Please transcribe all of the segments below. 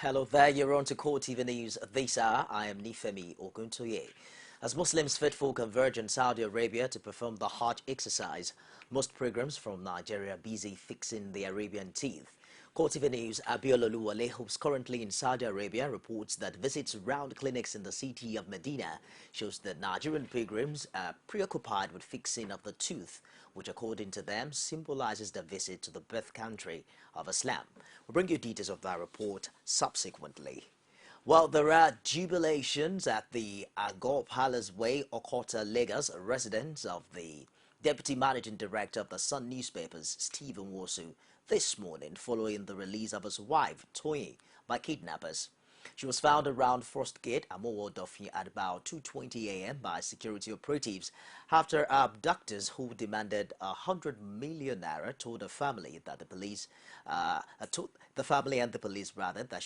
Hello there, you're on to CoreTV News this hour. I am Nifemi Oguntoye. As Muslims faithful converge in Saudi Arabia to perform the Hajj exercise, most programs from Nigeria are busy fixing the Arabian teeth. CoreTV News' Abiola Oluwale, who's currently in Saudi Arabia, reports that visits around clinics in the city of Medina shows that Nigerian pilgrims are preoccupied with fixing of the tooth, which according to them symbolizes the visit to the birth country of Islam. We'll bring you details of that report subsequently. Well, there are jubilations at the Agor Palace Way, Okota, Lagos, residence of the Deputy Managing Director of the Sun newspapers, Stephen Wosu, this morning following the release of his wife, Toyin, by kidnappers. She was found around First Gate, Amowo Dofi, at about 2:20 a.m. by security operatives after abductors who demanded 100 million naira told the family that the family and the police that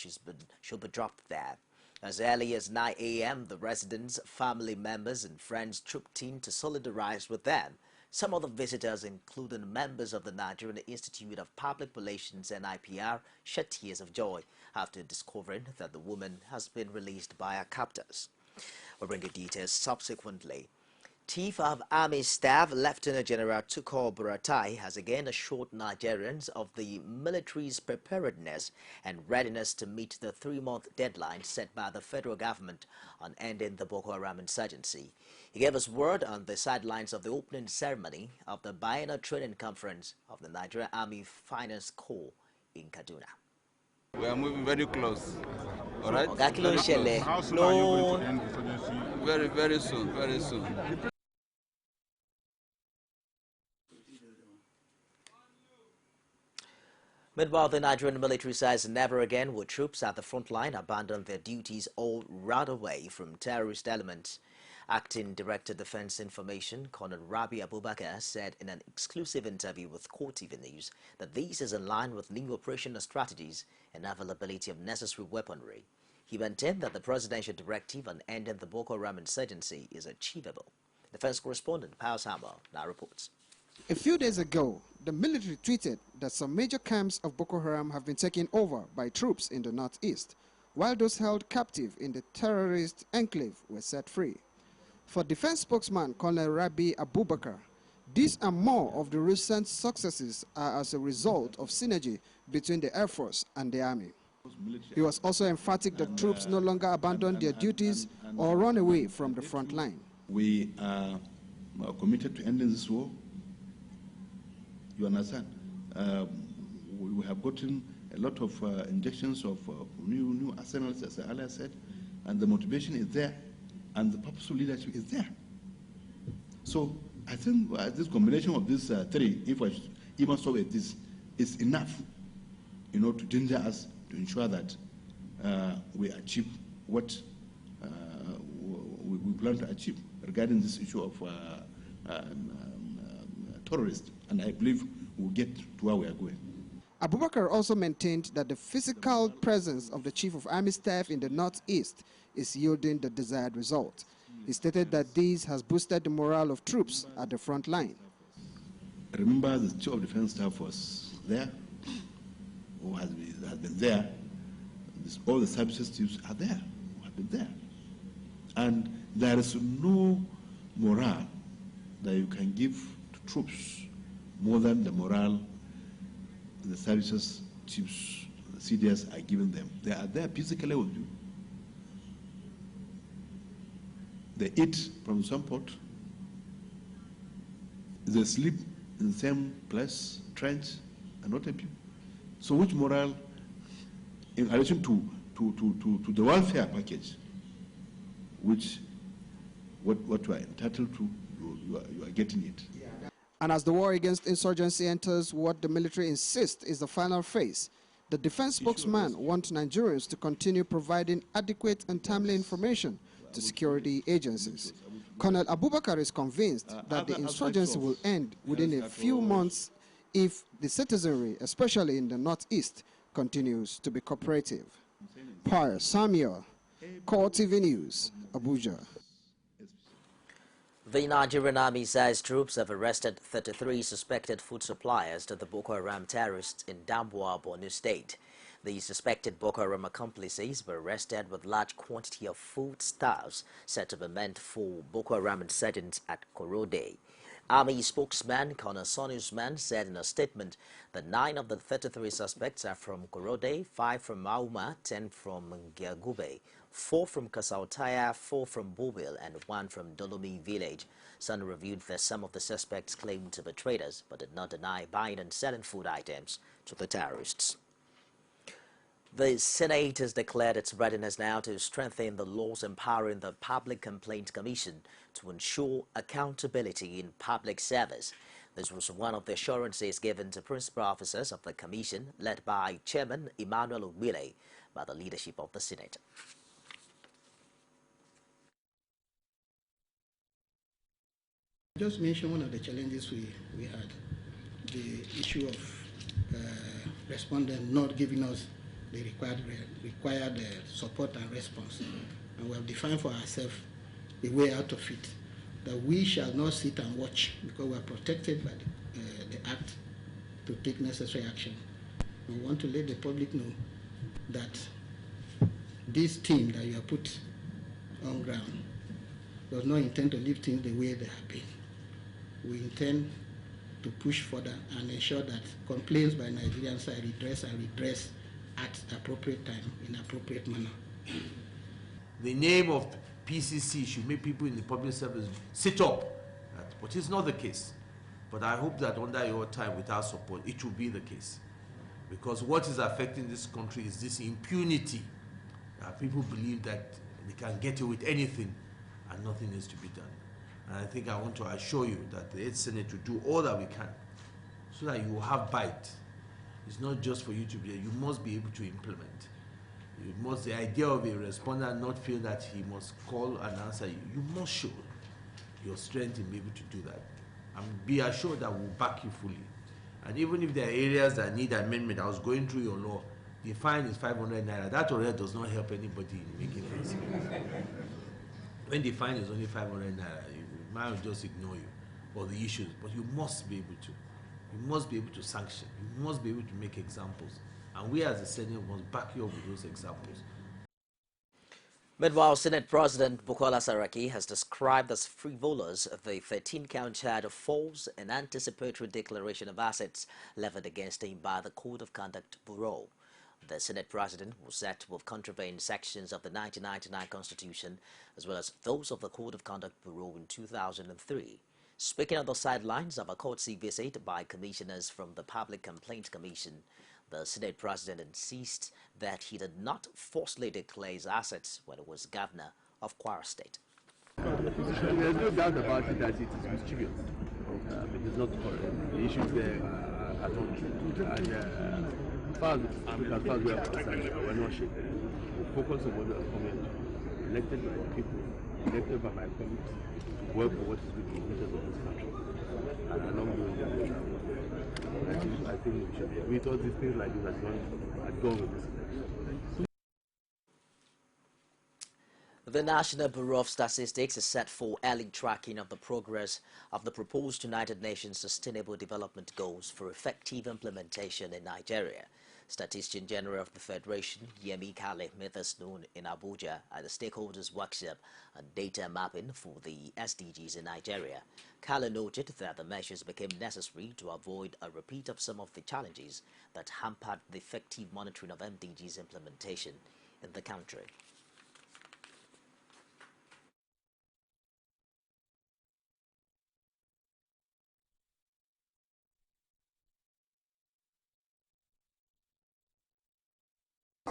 she'll be dropped there. As early as 9 a.m., the residents, family members, and friends trooped in to solidarize with them. Some of the visitors, including members of the Nigerian Institute of Public Relations (NIPR), shed tears of joy after discovering that the woman has been released by her captors. We'll bring you details subsequently. Chief of Army Staff Lieutenant General Tukur Buratai has again assured Nigerians of the military's preparedness and readiness to meet the 3-month deadline set by the federal government on ending the Boko Haram insurgency. He gave us word on the sidelines of the opening ceremony of the biennial training conference of the Nigerian Army Finance Corps in Kaduna. We are moving very close. All right? Very close. How soon are you going to end insurgency? Very, very soon, very soon. Meanwhile, the Nigerian military says never again will troops at the front line abandon their duties or run away from terrorist elements. Acting Director Defense Information, Colonel Rabi Abubakar, said in an exclusive interview with CoreTV News that this is in line with new operational strategies and availability of necessary weaponry. He maintained that the presidential directive on ending the Boko Haram insurgency is achievable. Defense correspondent Pius Hammer now reports. A few days ago, the military tweeted that some major camps of Boko Haram have been taken over by troops in the northeast, while those held captive in the terrorist enclave were set free. For defense spokesman Colonel Rabi Abubakar, these and more of the recent successes are as a result of synergy between the Air Force and the Army. He was also emphatic that troops no longer abandon their duties or run away from the front line. We are committed to ending this war. You understand? We have gotten a lot of injections of new arsenals, as I said, and the motivation is there, and the purposeful leadership is there. So I think this combination of these three, if I even so it is enough, to ginger us to ensure that we achieve what we plan to achieve regarding this issue of terrorists, and I believe we'll get to where we are going. Abubakar also maintained that the physical presence of the Chief of Army Staff in the northeast is yielding the desired result. He stated that this has boosted the morale of troops at the front line. Remember, the Chief of Defense Staff was there, or has been there. All the services chiefs are there, have been there. And there is no morale that you can give to troops more than the morale the services chiefs, the CDS are giving them. They are there physically with you. They eat from some pot. They sleep in the same place, trench, and what have you. So which morale, in addition to the welfare package, which what you are entitled to, you are getting it. And as the war against insurgency enters what the military insists is the final phase, the defense spokesman wants Nigerians to continue providing adequate and timely information to security agencies. Colonel Abubakar is convinced that the insurgency will end within a few months if the citizenry, especially in the northeast, continues to be cooperative. Pius Samuel, CoreTV News, Abuja. The Nigerian Army says troops have arrested 33 suspected food suppliers to the Boko Haram terrorists in Damboa, Borno State. The suspected Boko Haram accomplices were arrested with large quantity of foodstuffs said to be meant for Boko Haram insurgents at Korode. Army spokesman Colonel Sonny Usman said in a statement that 9 of the 33 suspects are from Korode, 5 from Mauma, 10 from Giagube, 4 from Kasautaya, 4 from Bobil, and 1 from Dolomi village. Sun reviewed that some of the suspects claimed to be traders but did not deny buying and selling food items to the terrorists. The Senate has declared its readiness now to strengthen the laws empowering the Public Complaints Commission to ensure accountability in public service. This was one of the assurances given to principal officers of the commission, led by Chairman Emmanuel Uwile, by the leadership of the Senate. Just mention one of the challenges we had, the issue of respondents not giving us the required support and response. And we have defined for ourselves a way out of it, that we shall not sit and watch because we are protected by the Act to take necessary action. We want to let the public know that this team that you have put on ground does not intend to leave things the way they have been. We intend to push further and ensure that complaints by Nigerian side redress at appropriate time, in appropriate manner. The name of PCC should make people in the public service sit up, but it's not the case. But I hope that under your time, with our support, it will be the case. Because what is affecting this country is this impunity. People believe that they can get away with anything and nothing is to be done. And I think I want to assure you that the 8th Senate will do all that we can so that you will have bite. It's not just for you to be there, you must be able to implement. You must, the idea of a respondent not feel that he must call and answer you. You must show your strength in being able to do that. And be assured that we'll back you fully. And even if there are areas that need amendment, I was going through your law, the fine is 500 naira. That already does not help anybody in making things. When the fine is only 500 naira, you might just ignore you or the issues, but you must be able to. You must be able to sanction. You must be able to make examples. And we as the Senate must back you up with those examples. Meanwhile, Senate President Bukola Saraki has described as frivolous the 13-count charge of false and anticipatory declaration of assets levied against him by the Code of Conduct Bureau. The Senate President was said to have contravened sections of the 1999 Constitution as well as those of the Code of Conduct Bureau in 2003. Speaking on the sidelines of a courtesy visit by commissioners from the Public Complaints Commission, the Senate President insists that he did not falsely declare his assets when he was governor of Kwara State. There's no doubt about it that it is mischievous. It is not correct. The issues there are not true. And as far as we are concerned, we're not shaken. We focus on what we are coming to. Elected by the people, elected by my colleagues, to work for what is good for the interests of this country. And along those lines, I think we should be. We thought these things like this had gone with this election. The National Bureau of Statistics is set for early tracking of the progress of the proposed United Nations Sustainable Development Goals for effective implementation in Nigeria. Statistician General of the Federation, Yemi Kale, made this known in Abuja at the stakeholders workshop on data mapping for the SDGs in Nigeria. Kale noted that the measures became necessary to avoid a repeat of some of the challenges that hampered the effective monitoring of MDGs implementation in the country.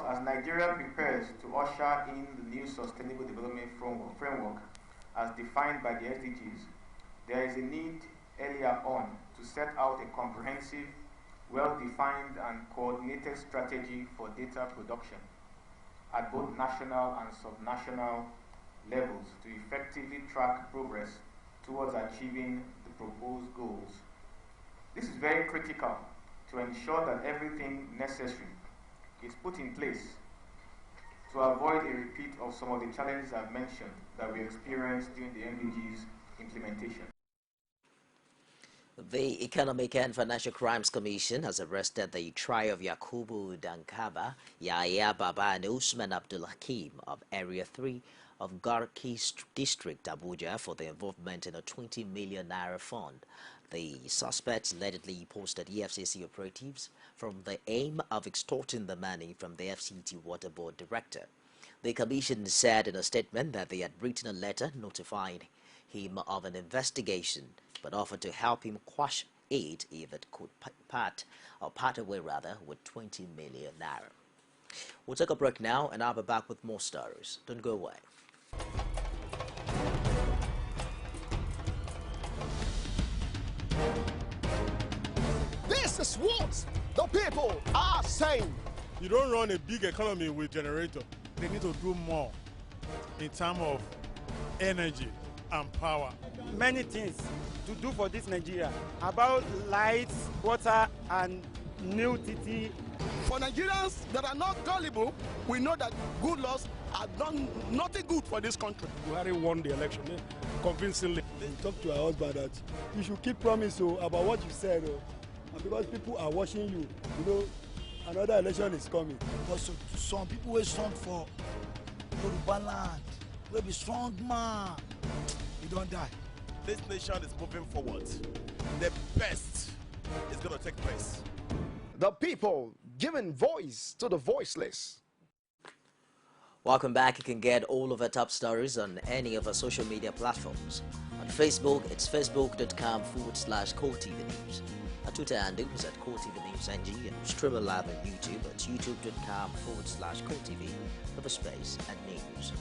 As Nigeria prepares to usher in the new Sustainable Development Framework as defined by the SDGs, there is a need earlier on to set out a comprehensive, well-defined and coordinated strategy for data production at both national and subnational levels to effectively track progress towards achieving the proposed goals. This is very critical to ensure that everything necessary is put in place to avoid a repeat of some of the challenges I've mentioned that we experienced during the MDG's implementation. The Economic and Financial Crimes Commission has arrested the trio of Yakubu Dankaba, Yahya Baba and Usman Abdul Hakim of Area 3 of Garki District, Abuja, for their involvement in a 20 million naira fund. The suspects allegedly posted EFCC operatives from the aim of extorting the money from the FCT Water Board director. The commission said in a statement that they had written a letter notifying him of an investigation, but offered to help him quash it if it could part away with 20 million naira. We'll take a break now, and I'll be back with more stories. Don't go away. This is what the people are saying. You don't run a big economy with generator. They need to do more in terms of energy and power. Many things to do for this Nigeria about lights, water, and new TT. For Nigerians that are not gullible, we know that good laws have done nothing good for this country. Buhari won the election convincingly. Talk to her husband that you should keep promise about what you said, and because people are watching you, you know, another election is coming. Also, some people will strong for Yoruba land, will be strong man. We don't die. This nation is moving forward. The best is going to take place. The people giving voice to the voiceless. Welcome back. You can get all of our top stories on any of our social media platforms. On Facebook, it's facebook.com/CoreTV News. Our Twitter handle is at CoreTV News NG, and stream live on YouTube at youtube.com/CoreTV, space and news.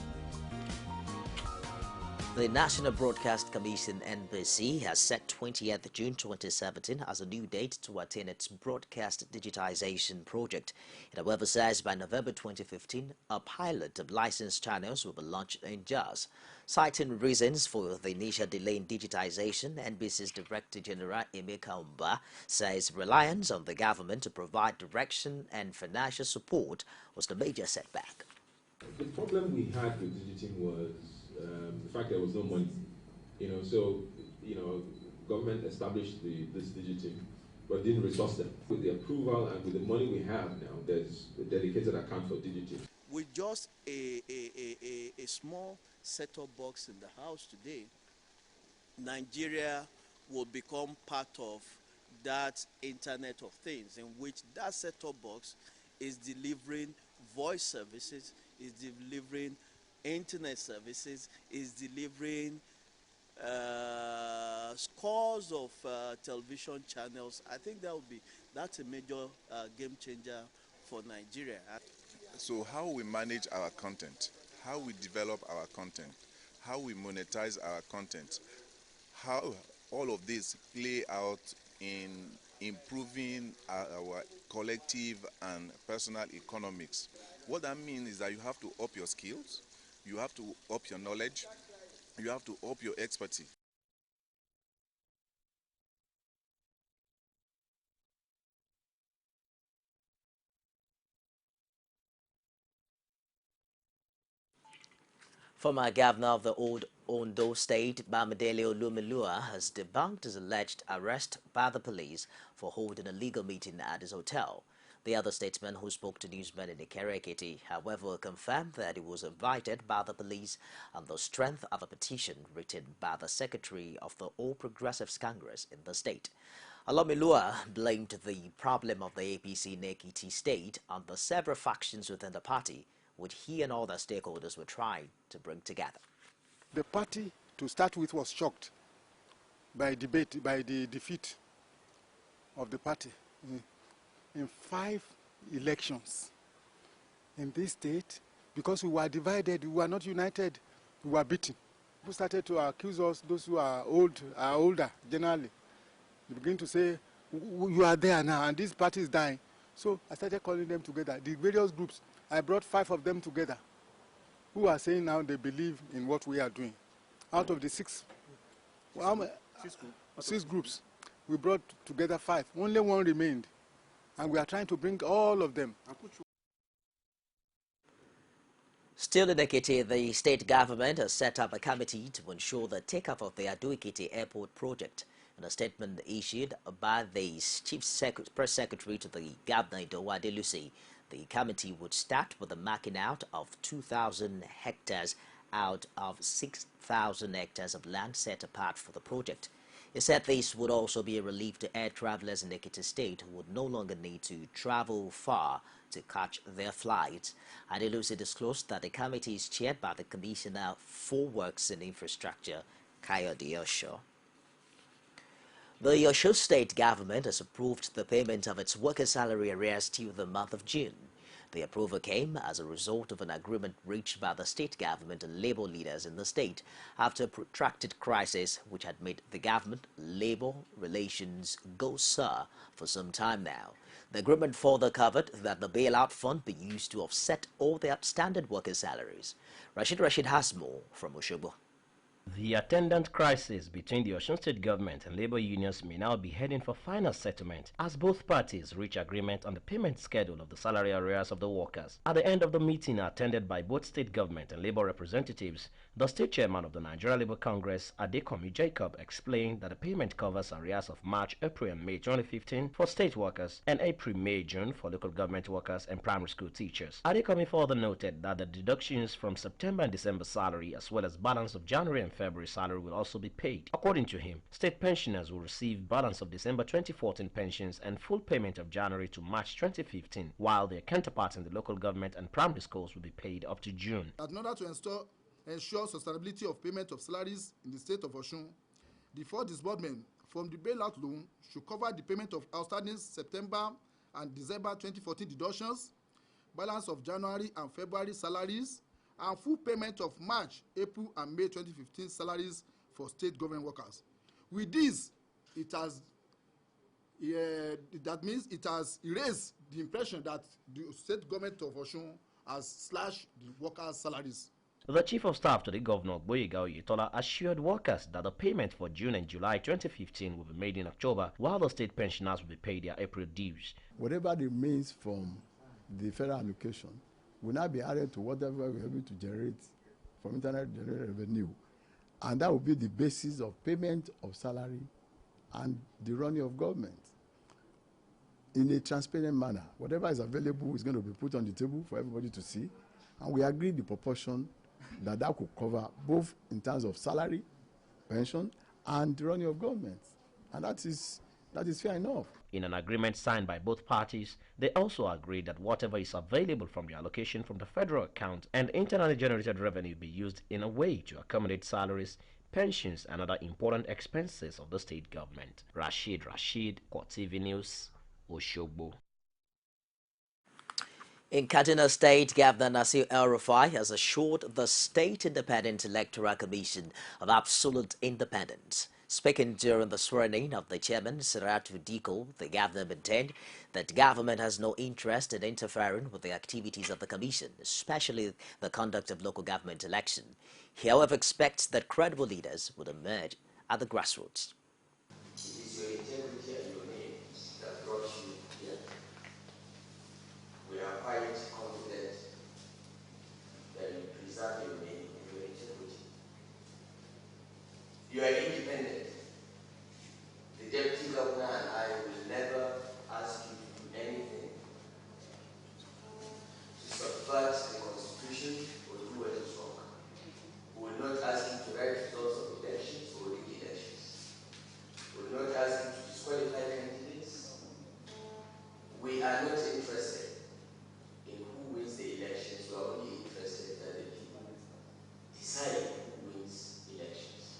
The National Broadcast Commission (NBC) has set 20th June 2017 as a new date to attain its broadcast digitization project. It, however, says by November 2015, a pilot of licensed channels will be launched in JAS. Citing reasons for the initial delay in digitization, NBC's Director General Emeka Umba says reliance on the government to provide direction and financial support was the major setback. The problem we had with digiting was the fact there was no money, so, government established this digiting, but didn't resource them. With the approval and with the money we have now, there's a dedicated account for digiting. With just a small set-top box in the house today, Nigeria will become part of that Internet of Things, in which that set-top box is delivering voice services, is delivering internet services, is delivering scores of television channels. I think that's a major game changer for Nigeria. So how we manage our content, how we develop our content, how we monetize our content, how all of this play out in improving our collective and personal economics. What that means is that you have to up your skills, you have to up your knowledge, you have to up your expertise. Former governor of the old Ondo State, Bamidele Olumilua, has debunked his alleged arrest by the police for holding a legal meeting at his hotel. The other statesman who spoke to newsmen in Ikere-Ekiti, however, confirmed that he was invited by the police on the strength of a petition written by the secretary of the All Progressives Congress in the state. Olumilua blamed the problem of the APC in Ekiti State on the several factions within the party, which he and other stakeholders were trying to bring together. The party, to start with, was shocked by the defeat of the party in 5 elections in this state. Because we were divided, we were not united, we were beaten. People started to accuse us, those who are older generally. They begin to say, you are there now, and this party is dying. So I started calling them together, the various groups. I brought 5 of them together, who are saying now they believe in what we are doing. Out of the 6 groups, we brought together 5. Only 1 remained, and we are trying to bring all of them. Still in Ekiti, the state government has set up a committee to ensure the take-up of the Ado-Ekiti Airport project. In a statement issued by the Press Secretary to the Governor Idowu Adelusi, the committee would start with the marking out of 2,000 hectares out of 6,000 hectares of land set apart for the project. He said this would also be a relief to air travelers in Ekiti State who would no longer need to travel far to catch their flights. Adelusi disclosed that the committee is chaired by the Commissioner for Works and Infrastructure, Kayode Osho. The Osho State government has approved the payment of its worker salary arrears till the month of June. The approval came as a result of an agreement reached by the state government and labor leaders in the state after a protracted crisis which had made the government-labor relations go sour for some time now. The agreement further covered that the bailout fund be used to offset all the outstanding worker salaries. Rashid has more from Oshobo. The attendant crisis between the Osun State government and labor unions may now be heading for final settlement as both parties reach agreement on the payment schedule of the salary arrears of the workers. At the end of the meeting attended by both state government and labor representatives, the state chairman of the Nigeria Labour Congress, Adekomi Jacob, explained that the payment covers arrears of March, April and May 2015 for state workers and April, May, June for local government workers and primary school teachers. Adekomi further noted that the deductions from September and December salary as well as balance of January and February salary will also be paid. According to him, state pensioners will receive balance of December 2014 pensions and full payment of January to March 2015, while their counterparts in the local government and primary schools will be paid up to June. In order to ensure sustainability of payment of salaries in the state of Osun, the first disbursement from the bailout loan should cover the payment of outstanding September and December 2014 deductions, balance of January and February salaries, and full payment of March, April, and May 2015 salaries for state government workers. With this, that means it has erased the impression that the state government of Osun has slashed the workers' salaries. The Chief of Staff to the Governor, Boyega Oyetola, assured workers that the payment for June and July 2015 will be made in October, while the state pensioners will be paid their April dues. Whatever remains from the federal allocation will now be added to whatever we're able to generate from internet generated revenue. And that will be the basis of payment of salary and the running of government in a transparent manner. Whatever is available is going to be put on the table for everybody to see. And we agree the proportion that could cover both in terms of salary, pension, and the running of government. And that is fair enough. In an agreement signed by both parties, they also agreed that whatever is available from the allocation from the federal account and internally generated revenue be used in a way to accommodate salaries, pensions, and other important expenses of the state government. Rashid, CoreTV News, Oshobo. In Kaduna State, Governor Nasir El-Rufai has assured the State Independent Electoral Commission of absolute independence. Speaking during the swearing-in of the chairman, Siratu Diko, the governor maintained that government has no interest in interfering with the activities of the commission, especially the conduct of local government election. He, however, expects that credible leaders would emerge at the grassroots. It is your integrity and your name that brought you here. We are quite confident that you preserve your name and your integrity. You are independent. The Deputy Governor and I will never ask you to do anything to subvert the Constitution or do what is wrong. We will not ask you to write results of elections or rig elections. We will not ask you to disqualify candidates. We are not interested in who wins the elections. We are only interested that the people decide who wins elections.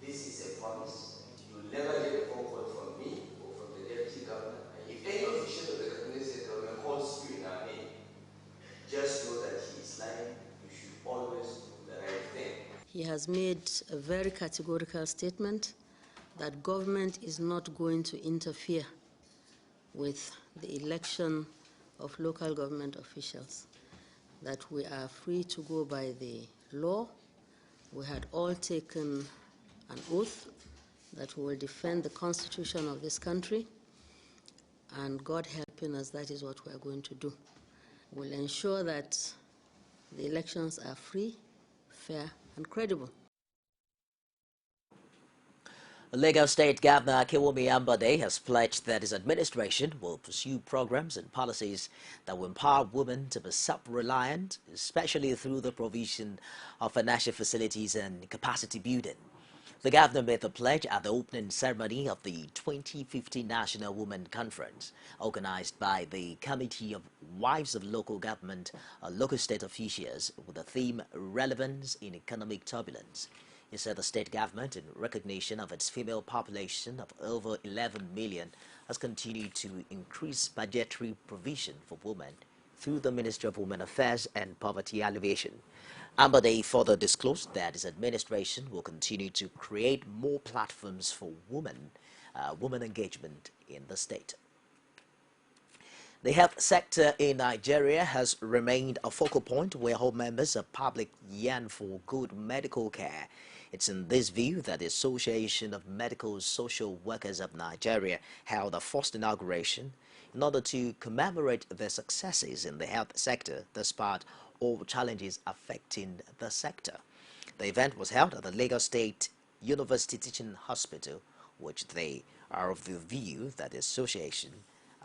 This is a promise. You will never get a phone call from me or from the Deputy Governor. And if any official of the Kaduna State Government calls you in our name, just know that he is lying. You should always do the right thing. He has made a very categorical statement that government is not going to interfere with the election of local government officials, that we are free to go by the law. We had all taken an oath that we will defend the Constitution of this country, and God helping us, that is what we are going to do. We'll ensure that the elections are free, fair, and credible. Lagos State Governor Akiwumi Ambode has pledged that his administration will pursue programs and policies that will empower women to be self-reliant, especially through the provision of financial facilities and capacity building. The governor made the pledge at the opening ceremony of the 2015 National Women Conference, organized by the Committee of Wives of Local Government, local state officials, with the theme Relevance in Economic Turbulence. He said the state government, in recognition of its female population of over 11 million, has continued to increase budgetary provision for women through the Ministry of Women Affairs and Poverty Alleviation. Ambode further disclosed that his administration will continue to create more platforms for women engagement in the state. The health sector in Nigeria has remained a focal point where all members of public yearn for good medical care. It's in this view that the Association of Medical Social Workers of Nigeria held a first inauguration in order to commemorate their successes in the health sector despite all challenges affecting the sector. The event was held at the Lagos State University Teaching Hospital, which they are of the view that the association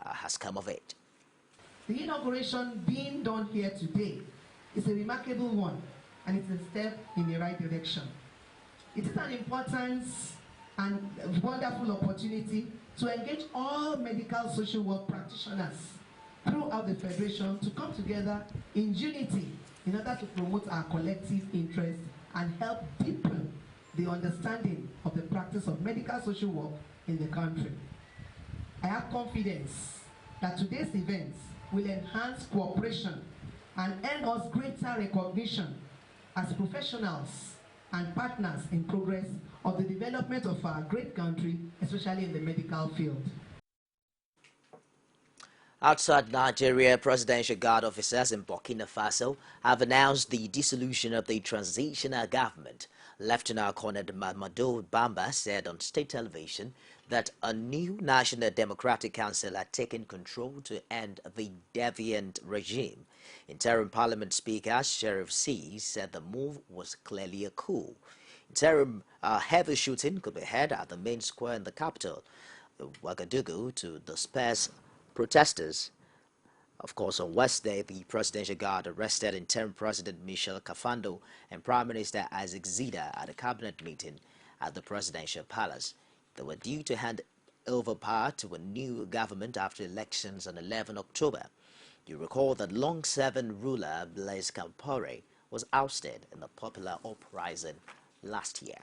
has come of it. The inauguration being done here today is a remarkable one, and it's a step in the right direction. It is an important and wonderful opportunity to engage all medical social work practitioners throughout the Federation to come together in unity in order to promote our collective interests and help deepen the understanding of the practice of medical social work in the country. I have confidence that today's events will enhance cooperation and earn us greater recognition as professionals and partners in progress of the development of our great country, especially in the medical field. Outside Nigeria, Presidential Guard officers in Burkina Faso have announced the dissolution of the transitional government. Lieutenant Colonel Mamadou Bamba said on state television that a new National Democratic Council had taken control to end the deviant regime. Interim Parliament Speaker Sheriff C said the move was clearly a coup. Interim heavy shooting could be heard at the main square in the capital, Ouagadougou, to disperse protesters. Of course, on Wednesday, the Presidential Guard arrested interim President Michel Kafando and Prime Minister Isaac Zida at a cabinet meeting at the Presidential Palace. They were due to hand over power to a new government after elections on 11 October. You recall that long-serving ruler Blaise Compaoré was ousted in the popular uprising last year.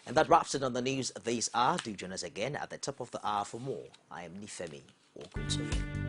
And that wraps it on the news this hour. Do join us again at the top of the hour for more. I am Nifemi Oguntoye.